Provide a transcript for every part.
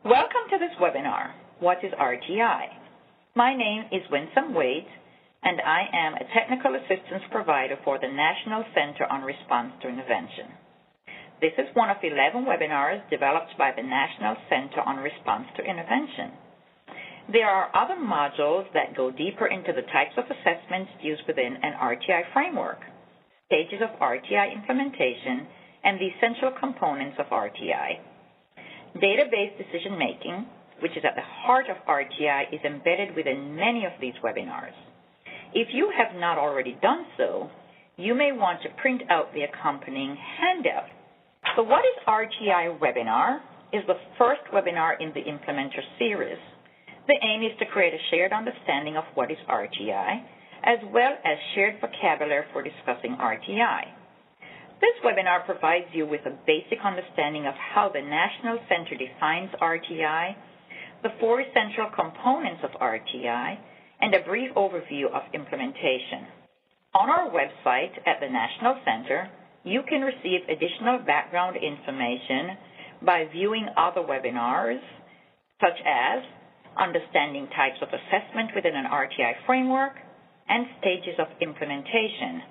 Welcome to this webinar, What is RTI? My name is Winsome Wade, and I am a technical assistance provider for the National Center on Response to Intervention. This is one of 11 webinars developed by the National Center on Response to Intervention. There are other modules that go deeper into the types of assessments used within an RTI framework, stages of RTI implementation, and the essential components of RTI. Database decision-making, which is at the heart of RTI, is embedded within many of these webinars. If you have not already done so, you may want to print out the accompanying handout. The What is RTI webinar is the first webinar in the Implementer series. The aim is to create a shared understanding of what is RTI, as well as shared vocabulary for discussing RTI. This webinar provides you with a basic understanding of how the National Center defines RTI, the 4 essential components of RTI, and a brief overview of implementation. On our website at the National Center, you can receive additional background information by viewing other webinars, such as understanding types of assessment within an RTI framework and stages of implementation.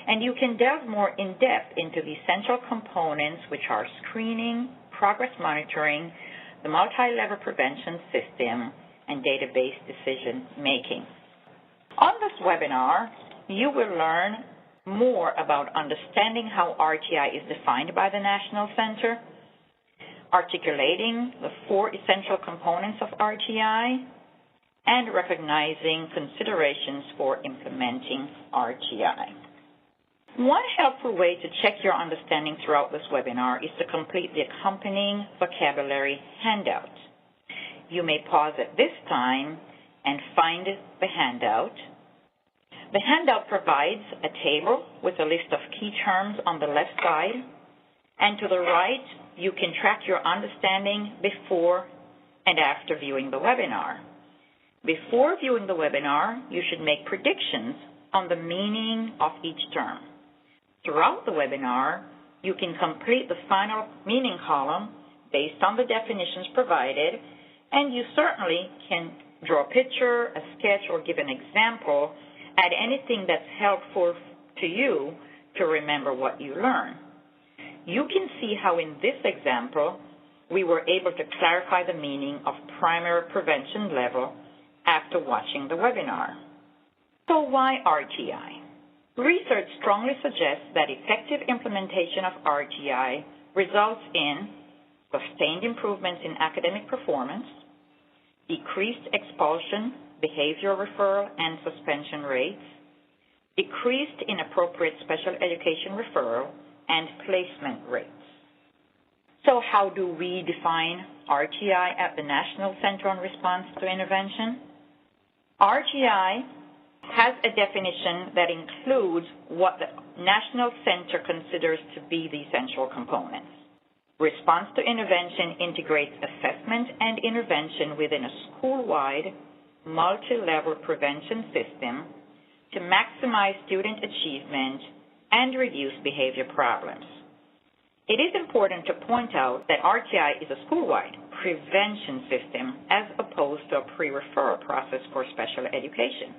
And you can delve more in-depth into the essential components, which are screening, progress monitoring, the multi-level prevention system, and database decision-making. On this webinar, you will learn more about understanding how RTI is defined by the National Center, articulating the 4 essential components of RTI, and recognizing considerations for implementing RTI. One helpful way to check your understanding throughout this webinar is to complete the accompanying vocabulary handout. You may pause at this time and find the handout. The handout provides a table with a list of key terms on the left side, and to the right, you can track your understanding before and after viewing the webinar. Before viewing the webinar, you should make predictions on the meaning of each term. Throughout the webinar, you can complete the final meaning column based on the definitions provided, and you certainly can draw a picture, a sketch, or give an example, add anything that's helpful to you to remember what you learn. You can see how in this example, we were able to clarify the meaning of primary prevention level after watching the webinar. So why RTI? Research strongly suggests that effective implementation of RTI results in sustained improvements in academic performance, decreased expulsion, behavior referral, and suspension rates, decreased inappropriate special education referral, and placement rates. So how do we define RTI at the National Center on Response to Intervention? RTI has a definition that includes what the National Center considers to be the essential components. Response to intervention integrates assessment and intervention within a school-wide, multi-level prevention system to maximize student achievement and reduce behavior problems. It is important to point out that RTI is a school-wide prevention system as opposed to a pre-referral process for special education.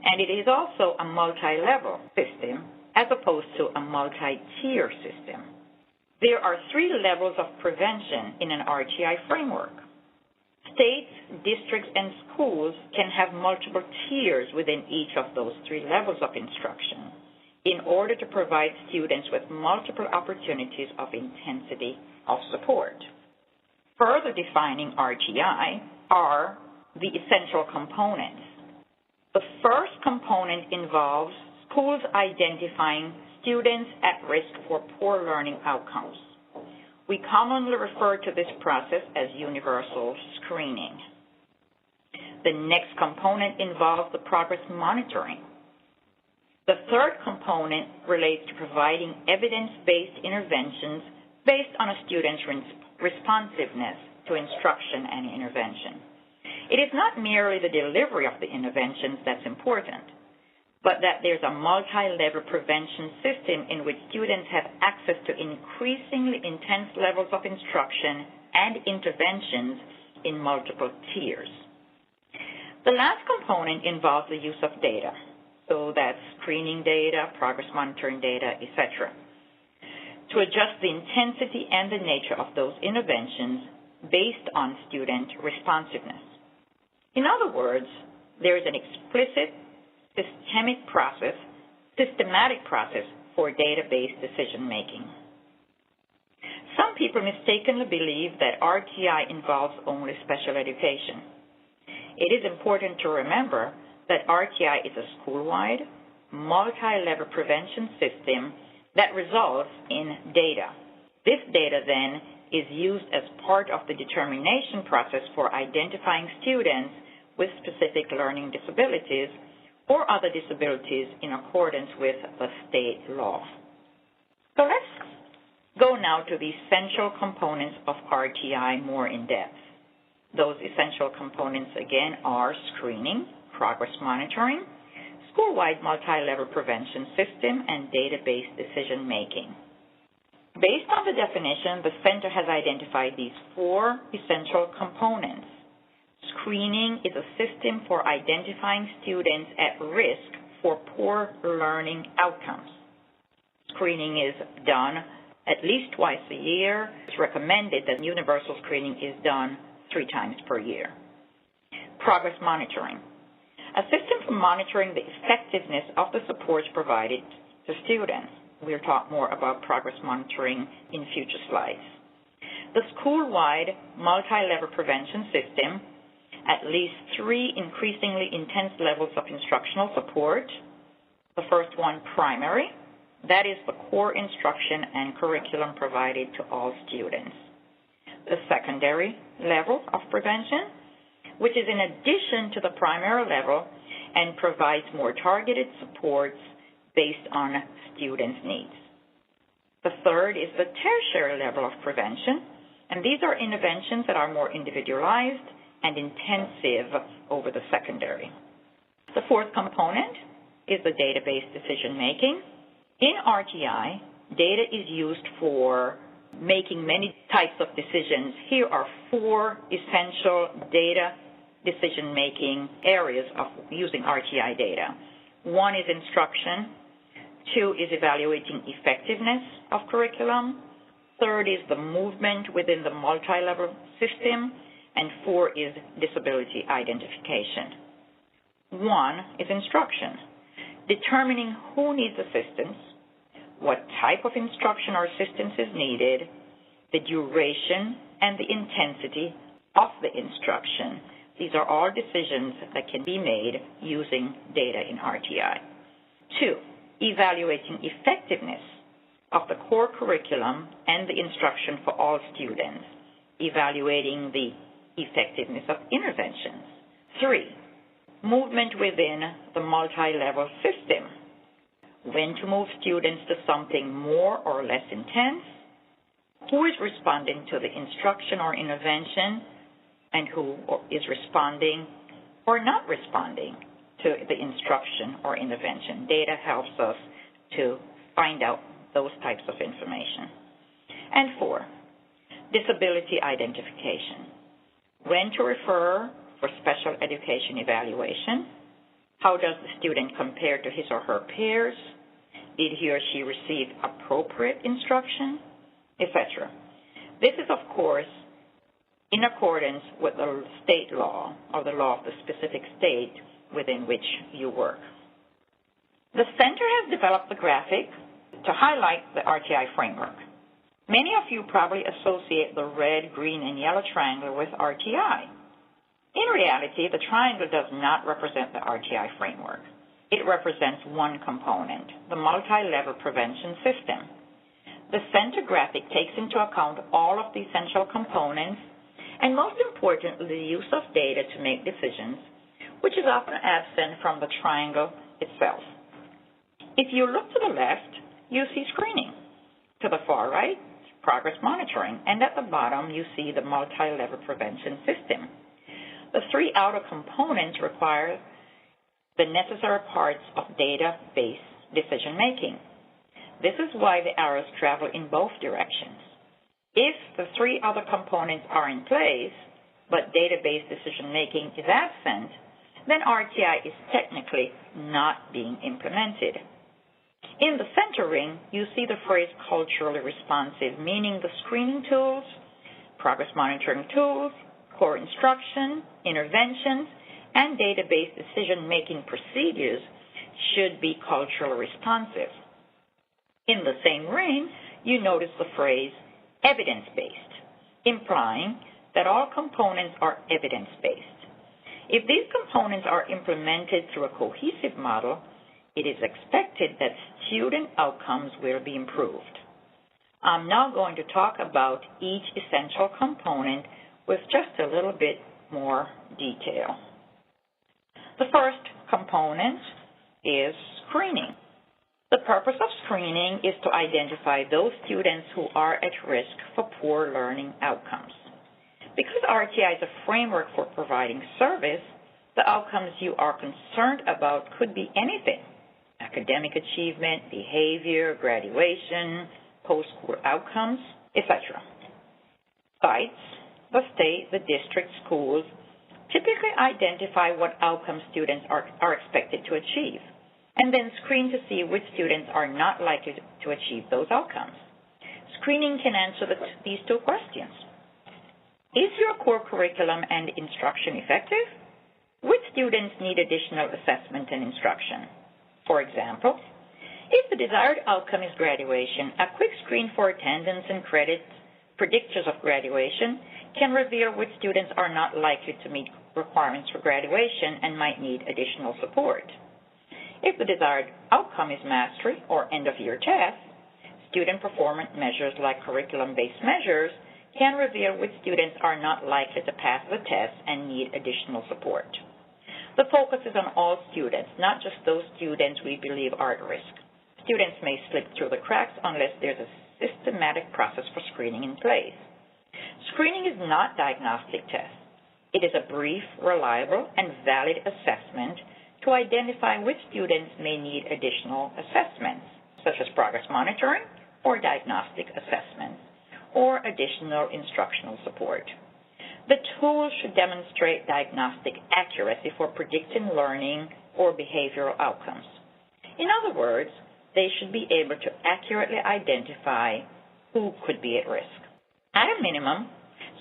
And it is also a multi-level system as opposed to a multi-tier system. There are 3 levels of prevention in an RTI framework. States, districts, and schools can have multiple tiers within each of those 3 levels of instruction in order to provide students with multiple opportunities of intensity of support. Further defining RTI are the essential components. The first component involves schools identifying students at risk for poor learning outcomes. We commonly refer to this process as universal screening. The next component involves the progress monitoring. The third component relates to providing evidence-based interventions based on a student's responsiveness to instruction and intervention. It is not merely the delivery of the interventions that's important, but that there's a multi-level prevention system in which students have access to increasingly intense levels of instruction and interventions in multiple tiers. The last component involves the use of data. So that's screening data, progress monitoring data, etc., to adjust the intensity and the nature of those interventions based on student responsiveness. In other words, there is an explicit, systematic process for data-based decision-making. Some people mistakenly believe that RTI involves only special education. It is important to remember that RTI is a school-wide, multi-level prevention system that results in data. This data then is used as part of the determination process for identifying students with specific learning disabilities or other disabilities in accordance with the state law. So let's go now to the essential components of RTI more in depth. Those essential components, again, are screening, progress monitoring, school-wide multi-level prevention system, and data-based decision-making. Based on the definition, the Center has identified these 4 essential components. Screening is a system for identifying students at risk for poor learning outcomes. Screening is done at least twice a year. It's recommended that universal screening is done 3 times per year. Progress monitoring. A system for monitoring the effectiveness of the supports provided to students. We'll talk more about progress monitoring in future slides. The school-wide multi-level prevention system, at least 3 increasingly intense levels of instructional support. The first one, primary. That is the core instruction and curriculum provided to all students. The secondary level of prevention, which is in addition to the primary level and provides more targeted supports based on students' needs. The third is the tertiary level of prevention, and these are interventions that are more individualized and intensive over the secondary. The fourth component is the data-based decision-making. In RTI, data is used for making many types of decisions. Here are 4 essential data decision-making areas of using RTI data. 1 is instruction. 2 is evaluating effectiveness of curriculum. 3rd is the movement within the multi-level system. And 4 is disability identification. 1 is instruction, determining who needs assistance, what type of instruction or assistance is needed, the duration and the intensity of the instruction. These are all decisions that can be made using data in RTI. 2, evaluating effectiveness of the core curriculum and the instruction for all students, evaluating the effectiveness of interventions. 3, movement within the multi-level system. When to move students to something more or less intense, who is responding to the instruction or intervention, and who is responding or not responding to the instruction or intervention. Data helps us to find out those types of information. And 4, disability identification. When to refer for special education evaluation, how does the student compare to his or her peers, did he or she receive appropriate instruction, etc. This is, of course, in accordance with the state law or the law of the specific state within which you work. The Center has developed the graphic to highlight the RTI framework. Many of you probably associate the red, green, and yellow triangle with RTI. In reality, the triangle does not represent the RTI framework. It represents one component, the multi-level prevention system. The Center graphic takes into account all of the essential components and, most importantly, the use of data to make decisions, which is often absent from the triangle itself. If you look to the left, you see screening. To the far right, progress monitoring. And at the bottom, you see the multi-level prevention system. The 3 outer components require the necessary parts of data-based decision-making. This is why the arrows travel in both directions. If the three other components are in place, but database decision-making is absent, then RTI is technically not being implemented. In the center ring, you see the phrase culturally responsive, meaning the screening tools, progress monitoring tools, core instruction, interventions, and database decision-making procedures should be culturally responsive. In the same ring, you notice the phrase evidence-based, implying that all components are evidence-based. If these components are implemented through a cohesive model, it is expected that student outcomes will be improved. I'm now going to talk about each essential component with just a little bit more detail. The first component is screening. The purpose of screening is to identify those students who are at risk for poor learning outcomes. Because RTI is a framework for providing service, the outcomes you are concerned about could be anything: academic achievement, behavior, graduation, post-school outcomes, etc. Sites, the state, the district, schools typically identify what outcomes students are expected to achieve, and then screen to see which students are not likely to achieve those outcomes. Screening can answer these two questions. Is your core curriculum and instruction effective? Which students need additional assessment and instruction? For example, if the desired outcome is graduation, a quick screen for attendance and credits, predictors of graduation, can reveal which students are not likely to meet requirements for graduation and might need additional support. If the desired outcome is mastery or end-of-year tests, student performance measures like curriculum-based measures can reveal which students are not likely to pass the test and need additional support. The focus is on all students, not just those students we believe are at risk. Students may slip through the cracks unless there's a systematic process for screening in place. Screening is not diagnostic tests. It is a brief, reliable, and valid assessment to identify which students may need additional assessments, such as progress monitoring or diagnostic assessments, or additional instructional support. The tool should demonstrate diagnostic accuracy for predicting learning or behavioral outcomes. In other words, they should be able to accurately identify who could be at risk. At a minimum,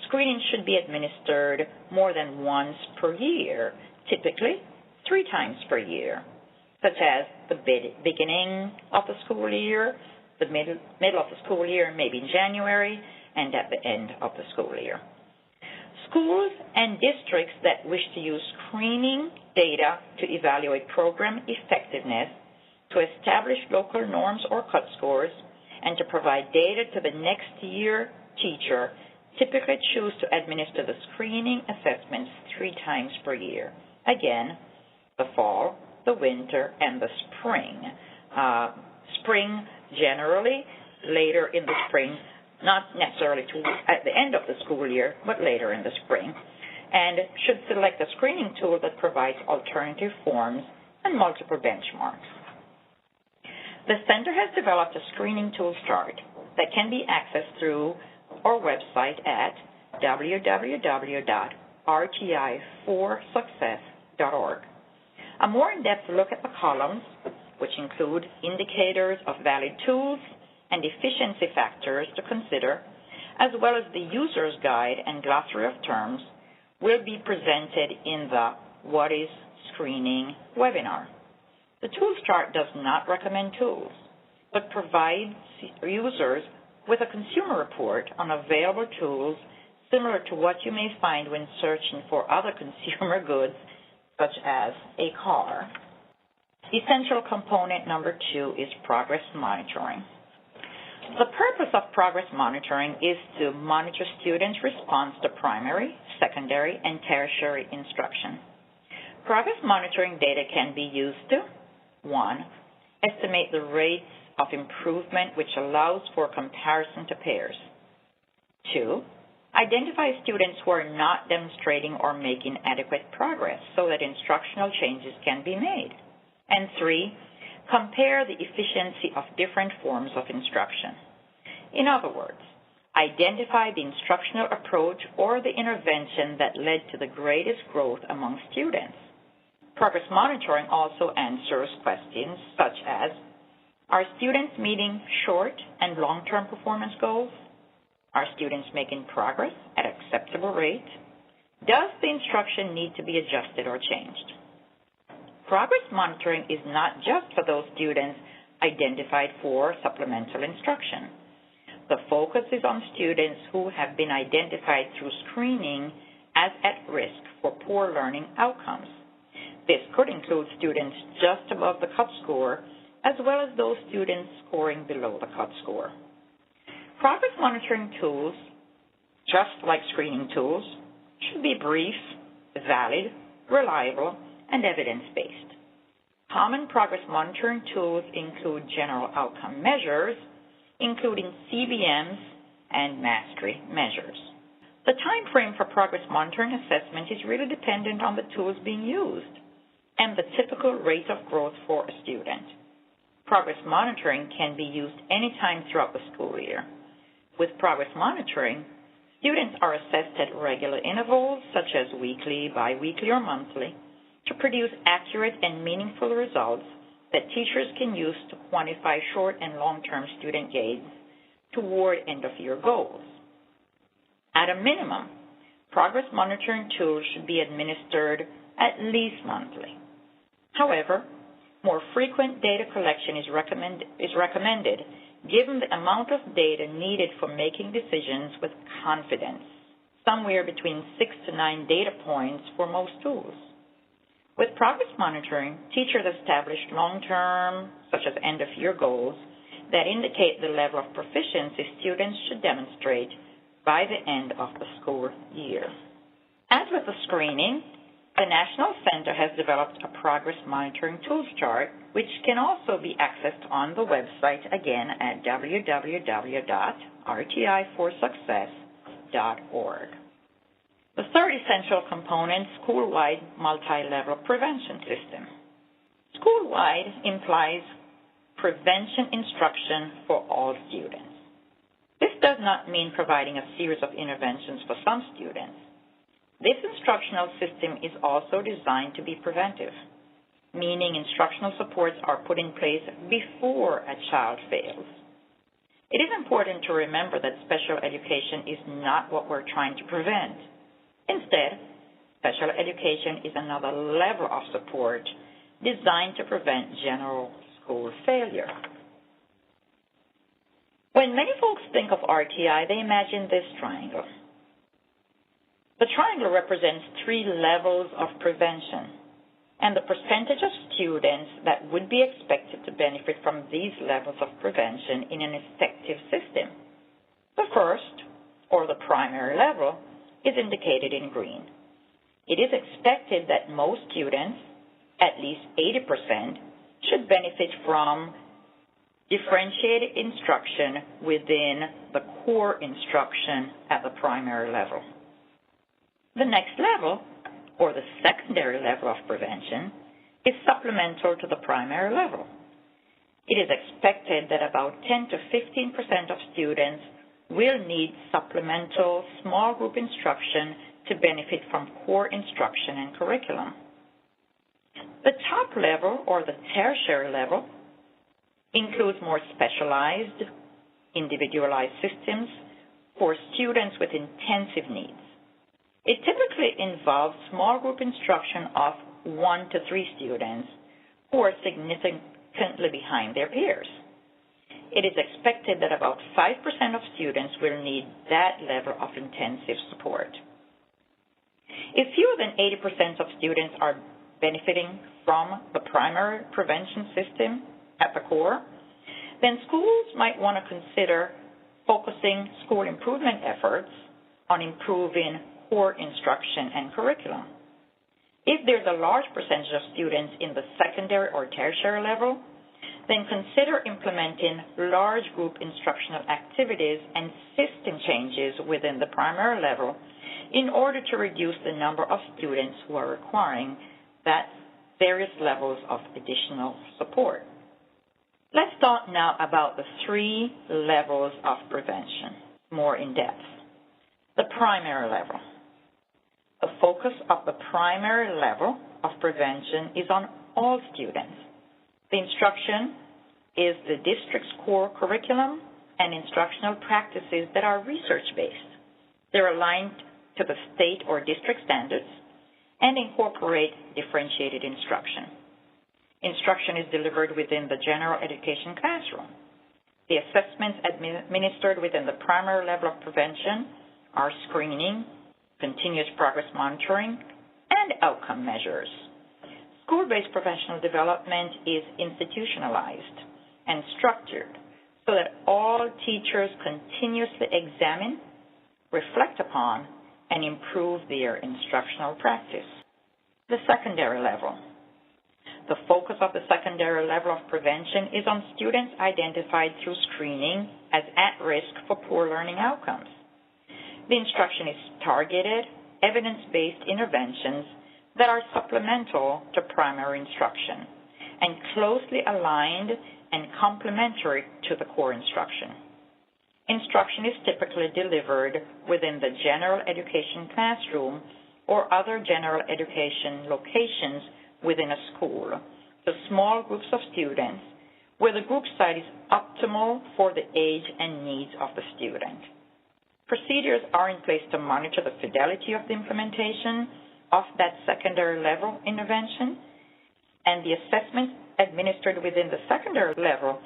screening should be administered more than once per year, typically 3 times per year, such as the beginning of the school year, the middle of the school year, maybe in January, and at the end of the school year. Schools and districts that wish to use screening data to evaluate program effectiveness, to establish local norms or cut scores, and to provide data to the next year teacher typically choose to administer the screening assessments 3 times per year. Again, the fall, the winter, and the spring. Spring generally later in the spring, not necessarily at the end of the school year, but later in the spring, and should select a screening tool that provides alternative forms and multiple benchmarks. The Center has developed a screening tool chart that can be accessed through our website at www.rti4success.org. A more in-depth look at the columns, which include indicators of valid tools and efficiency factors to consider, as well as the user's guide and glossary of terms, will be presented in the What is Screening webinar. The tools chart does not recommend tools, but provides users with a consumer report on available tools similar to what you may find when searching for other consumer goods, such as a car. Essential component number 2 is progress monitoring. The purpose of progress monitoring is to monitor students' response to primary, secondary, and tertiary instruction. Progress monitoring data can be used to 1. Estimate the rates of improvement, which allows for comparison to peers. 2. Identify students who are not demonstrating or making adequate progress so that instructional changes can be made. And 3. Compare the efficiency of different forms of instruction. In other words, Identify the instructional approach or the intervention that led to the greatest growth among students. Progress monitoring also answers questions such as, are students meeting short and long-term performance goals? Are students making progress at acceptable rate? Does the instruction need to be adjusted or changed? Progress monitoring is not just for those students identified for supplemental instruction. The focus is on students who have been identified through screening as at risk for poor learning outcomes. This could include students just above the cut score, as well as those students scoring below the cut score. Progress monitoring tools, just like screening tools, should be brief, valid, reliable, and evidence-based. Common progress monitoring tools include general outcome measures, including CBMs and mastery measures. The time frame for progress monitoring assessment is really dependent on the tools being used and the typical rate of growth for a student. Progress monitoring can be used anytime throughout the school year. With progress monitoring, students are assessed at regular intervals, such as weekly, biweekly, or monthly, to produce accurate and meaningful results that teachers can use to quantify short and long-term student gains toward end-of-year goals. At a minimum, progress monitoring tools should be administered at least monthly. However, more frequent data collection is recommended given the amount of data needed for making decisions with confidence, somewhere between 6 to 9 data points for most tools. With progress monitoring, teachers establish long-term, such as end-of-year goals, that indicate the level of proficiency students should demonstrate by the end of the school year. As with the screening, the National Center has developed a progress monitoring tools chart, which can also be accessed on the website again at www.rtiforsuccess.org. The third essential component, school-wide multi-level prevention system. School-wide implies prevention instruction for all students. This does not mean providing a series of interventions for some students. This instructional system is also designed to be preventive, meaning instructional supports are put in place before a child fails. It is important to remember that special education is not what we're trying to prevent. Instead, special education is another level of support designed to prevent general school failure. When many folks think of RTI, they imagine this triangle. The triangle represents 3 levels of prevention and the percentage of students that would be expected to benefit from these levels of prevention in an effective system. The first, or the primary level, is indicated in green. It is expected that most students, at least 80%, should benefit from differentiated instruction within the core instruction at the primary level. The next level, or the secondary level of prevention, is supplemental to the primary level. It is expected that about 10 to 15% of students will need supplemental small group instruction to benefit from core instruction and curriculum. The top level, or the tertiary level, includes more specialized, individualized systems for students with intensive needs. It typically involves small group instruction of 1 to 3 students who are significantly behind their peers. It is expected that about 5% of students will need that level of intensive support. If fewer than 80% of students are benefiting from the primary prevention system at the core, then schools might want to consider focusing school improvement efforts on improving core instruction and curriculum. If there's a large percentage of students in the secondary or tertiary level, then consider implementing large group instructional activities and system changes within the primary level in order to reduce the number of students who are requiring that various levels of additional support. Let's talk now about the 3 levels of prevention. more in depth. The primary level. The focus of the primary level of prevention is on all students. The instruction is the district's core curriculum and instructional practices that are research-based. They're aligned to the state or district standards and incorporate differentiated instruction. Instruction is delivered within the general education classroom. The assessments administered within the primary level of prevention are screening, continuous progress monitoring, and outcome measures. School-based professional development is institutionalized and structured so that all teachers continuously examine, reflect upon, and improve their instructional practice. The secondary level. The focus of the secondary level of prevention is on students identified through screening as at risk for poor learning outcomes. The instruction is targeted, evidence-based interventions that are supplemental to primary instruction and closely aligned and complementary to the core instruction. Instruction is typically delivered within the general education classroom or other general education locations within a school to small groups of students where the group size is optimal for the age and needs of the student. Procedures are in place to monitor the fidelity of the implementation of that secondary level intervention, and the assessments administered within the secondary level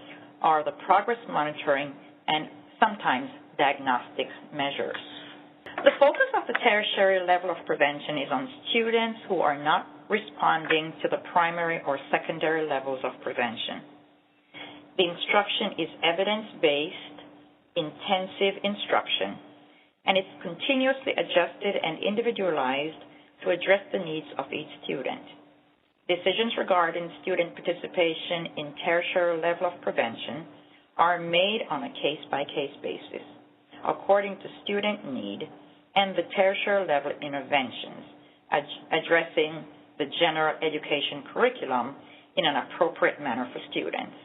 are the progress monitoring and sometimes diagnostic measures. The focus of the tertiary level of prevention is on students who are not responding to the primary or secondary levels of prevention. The instruction is evidence-based, intensive instruction, and it's continuously adjusted and individualized to address the needs of each student. Decisions regarding student participation in tertiary level of prevention are made on a case-by-case basis, according to student need and the tertiary level interventions, addressing the general education curriculum in an appropriate manner for students.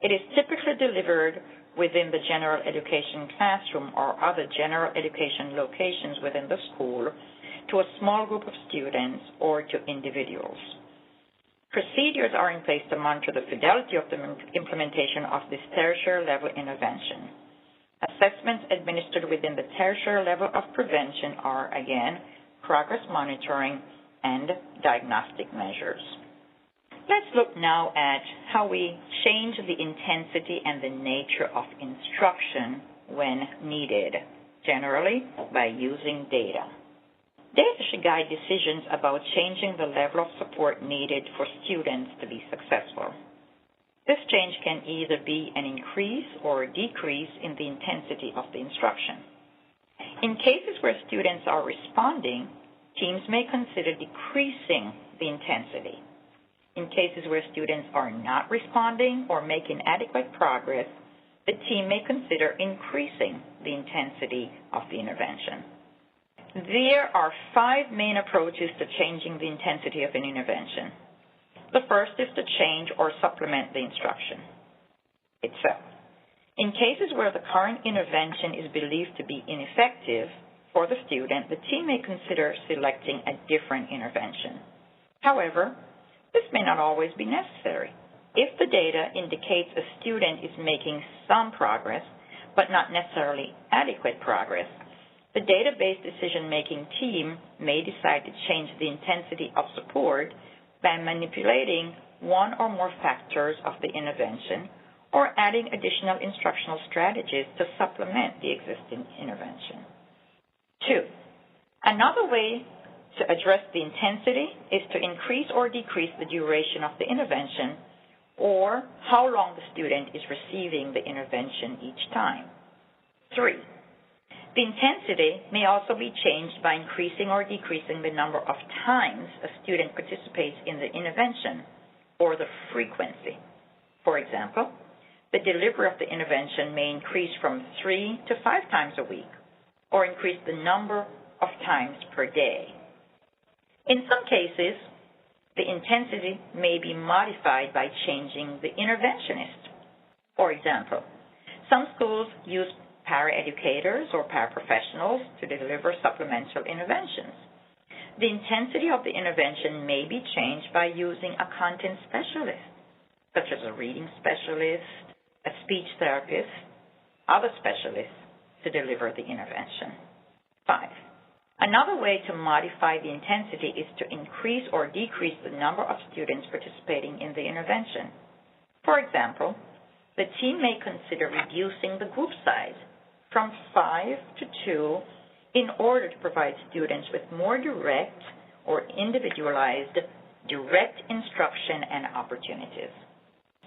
It is typically delivered within the general education classroom or other general education locations within the school to a small group of students or to individuals. Procedures are in place to monitor the fidelity of the implementation of this tertiary level intervention. Assessments administered within the tertiary level of prevention are, again, progress monitoring and diagnostic measures. Let's look now at how we change the intensity and the nature of instruction when needed, generally by using data. Data should guide decisions about changing the level of support needed for students to be successful. This change can either be an increase or a decrease in the intensity of the instruction. In cases where students are responding, teams may consider decreasing the intensity. In cases where students are not responding or making adequate progress, the team may consider increasing the intensity of the intervention. There are 5 main approaches to changing the intensity of an intervention. The first is to change or supplement the instruction itself. In cases where the current intervention is believed to be ineffective for the student, the team may consider selecting a different intervention. However, this may not always be necessary. If the data indicates a student is making some progress, but not necessarily adequate progress, the data-based decision-making team may decide to change the intensity of support by manipulating one or more factors of the intervention or adding additional instructional strategies to supplement the existing intervention. 2, another way to address the intensity is to increase or decrease the duration of the intervention or how long the student is receiving the intervention each time. 3, the intensity may also be changed by increasing or decreasing the number of times a student participates in the intervention or the frequency. For example, the delivery of the intervention may increase from 3 to 5 times a week or increase the number of times per day. In some cases, the intensity may be modified by changing the interventionist. For example, some schools use paraeducators or paraprofessionals to deliver supplemental interventions. The intensity of the intervention may be changed by using a content specialist, such as a reading specialist, a speech therapist, other specialists to deliver the intervention. 5. Another way to modify the intensity is to increase or decrease the number of students participating in the intervention. For example, the team may consider reducing the group size from 5 to 2 in order to provide students with more direct or individualized direct instruction and opportunities.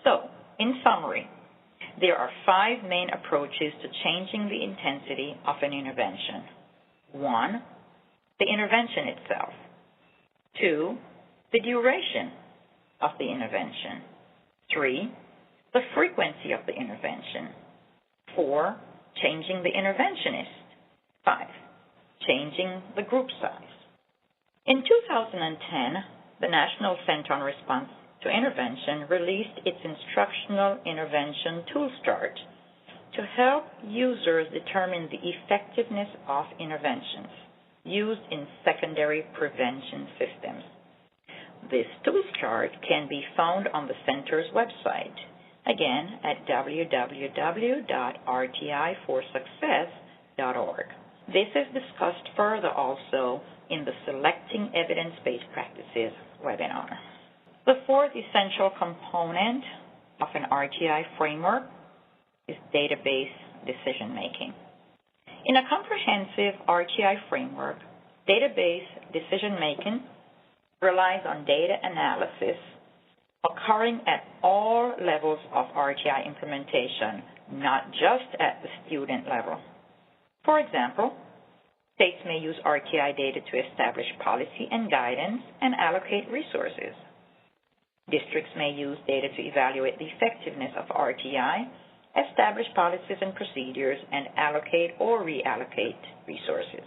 So, in summary, there are 5 main approaches to changing the intensity of an intervention. 1, the intervention itself. 2, the duration of the intervention. 3, the frequency of the intervention. 4, changing the interventionist. 5, changing the group size. In 2010, the National Center on Response to Intervention released its Instructional Intervention Tool Chart to help users determine the effectiveness of interventions used in secondary prevention systems. This tool chart can be found on the Center's website, again at www.rtiforsuccess.org. This is discussed further also in the Selecting Evidence-Based Practices webinar. The 4th essential component of an RTI framework is database decision-making. In a comprehensive RTI framework, database decision-making relies on data analysis occurring at all levels of RTI implementation, not just at the student level. For example, states may use RTI data to establish policy and guidance and allocate resources. Districts may use data to evaluate the effectiveness of RTI, establish policies and procedures, and allocate or reallocate resources.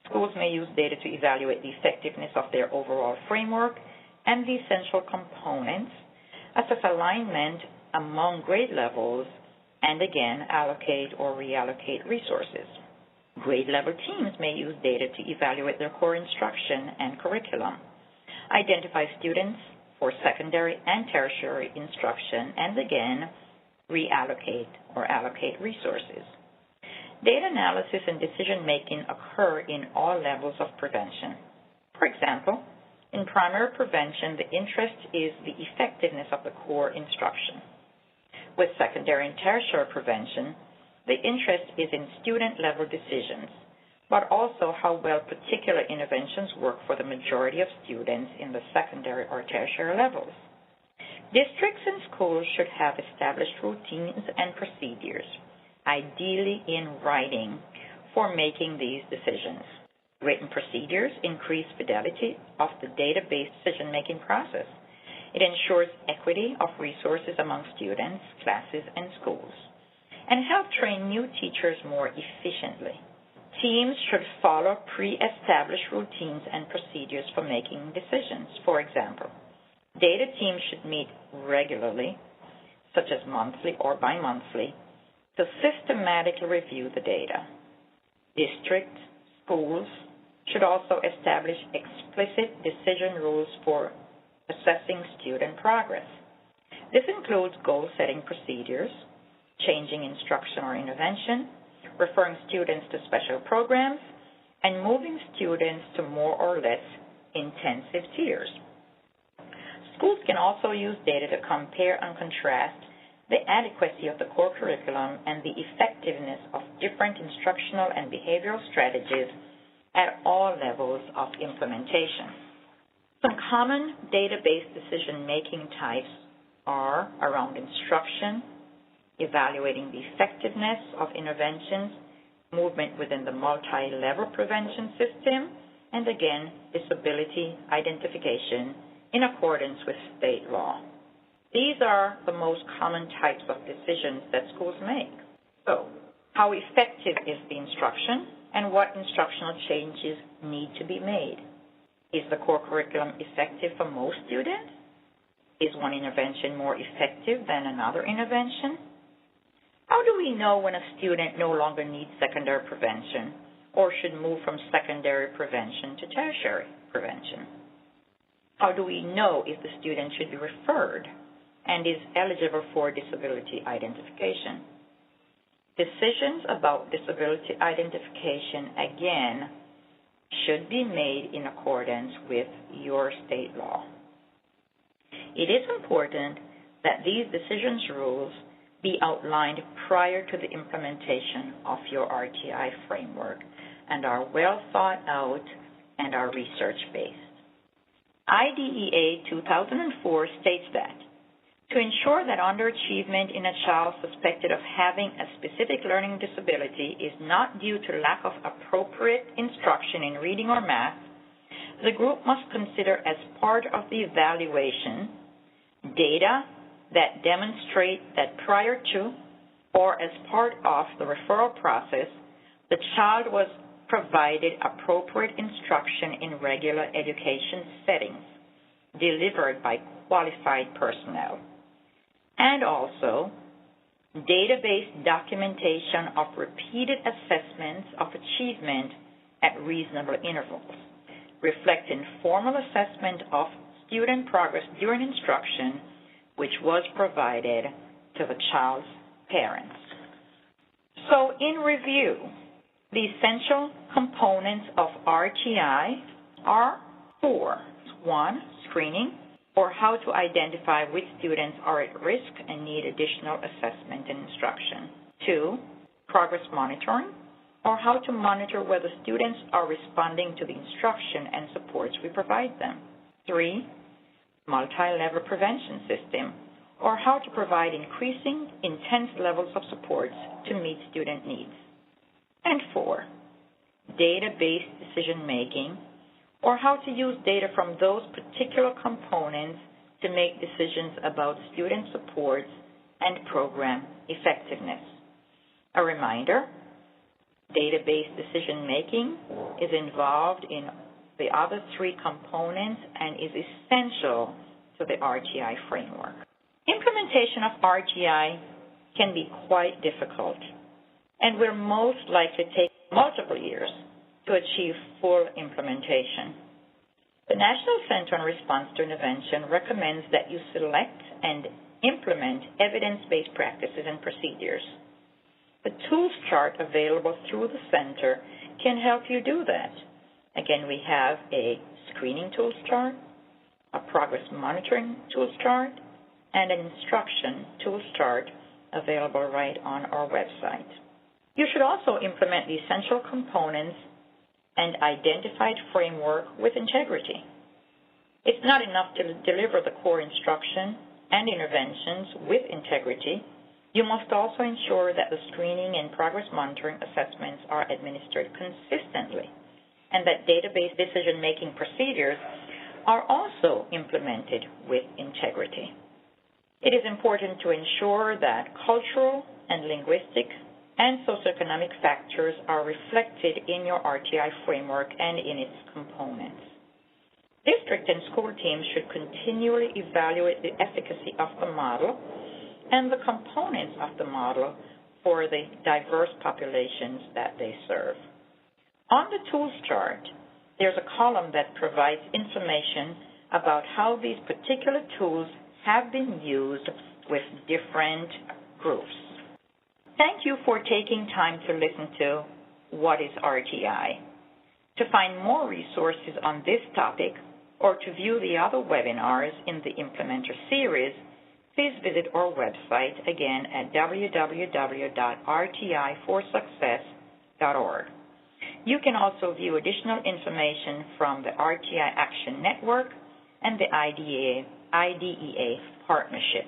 Schools may use data to evaluate the effectiveness of their overall framework and the essential components, such as alignment among grade levels, and again, allocate or reallocate resources. Grade level teams may use data to evaluate their core instruction and curriculum, identify students for secondary and tertiary instruction, and again, reallocate or allocate resources. Data analysis and decision-making occur in all levels of prevention. For example, in primary prevention, the interest is the effectiveness of the core instruction. With secondary and tertiary prevention, the interest is in student-level decisions, but also how well particular interventions work for the majority of students in the secondary or tertiary levels. Districts and schools should have established routines and procedures, ideally in writing, for making these decisions. Written procedures increase fidelity of the database decision-making process. It ensures equity of resources among students, classes, and schools, and help train new teachers more efficiently. Teams should follow pre-established routines and procedures for making decisions. For example, data teams should meet regularly, such as monthly or bi-monthly, to systematically review the data. Districts, schools should also establish explicit decision rules for assessing student progress. This includes goal-setting procedures, changing instruction or intervention, referring students to special programs, and moving students to more or less intensive tiers. Schools can also use data to compare and contrast the adequacy of the core curriculum and the effectiveness of different instructional and behavioral strategies at all levels of implementation. Some common database decision-making types are around instruction, evaluating the effectiveness of interventions, movement within the multi-level prevention system, and again, disability identification in accordance with state law. These are the most common types of decisions that schools make. So, how effective is the instruction, and what instructional changes need to be made? Is the core curriculum effective for most students? Is one intervention more effective than another intervention? How do we know when a student no longer needs secondary prevention or should move from secondary prevention to tertiary prevention? How do we know if the student should be referred and is eligible for disability identification? Decisions about disability identification, again, should be made in accordance with your state law. It is important that these decisions rules be outlined prior to the implementation of your RTI framework and are well thought out and are research-based. IDEA 2004 states that to ensure that underachievement in a child suspected of having a specific learning disability is not due to lack of appropriate instruction in reading or math, the group must consider as part of the evaluation data that demonstrate that prior to or as part of the referral process, the child was provided appropriate instruction in regular education settings delivered by qualified personnel, and also database documentation of repeated assessments of achievement at reasonable intervals, reflecting formal assessment of student progress during instruction, which was provided to the child's parents. So in review, the essential components of RTI are 4. 1, screening, or how to identify which students are at risk and need additional assessment and instruction. 2, progress monitoring, or how to monitor whether students are responding to the instruction and supports we provide them. 3, multi-level prevention system, or how to provide increasing intense levels of supports to meet student needs. And 4, data-based decision-making, or how to use data from those particular components to make decisions about student supports and program effectiveness. A reminder, data-based decision-making is involved in the other 3 components and is essential to the RTI framework. Implementation of RTI can be quite difficult and will most likely take multiple years to achieve full implementation. The National Center on Response to Intervention recommends that you select and implement evidence-based practices and procedures. The tools chart available through the center can help you do that. Again, we have a screening tools chart, a progress monitoring tools chart, and an instruction tools chart available right on our website. You should also implement the essential components and identified framework with integrity. It's not enough to deliver the core instruction and interventions with integrity. You must also ensure that the screening and progress monitoring assessments are administered consistently and that database decision-making procedures are also implemented with integrity. It is important to ensure that cultural and linguistic and socioeconomic factors are reflected in your RTI framework and in its components. District and school teams should continually evaluate the efficacy of the model and the components of the model for the diverse populations that they serve. On the tools chart, there's a column that provides information about how these particular tools have been used with different groups. Thank you for taking time to listen to What is RTI? To find more resources on this topic or to view the other webinars in the Implementer series, please visit our website again at www.rtiforsuccess.org. You can also view additional information from the RTI Action Network and the IDEA partnership.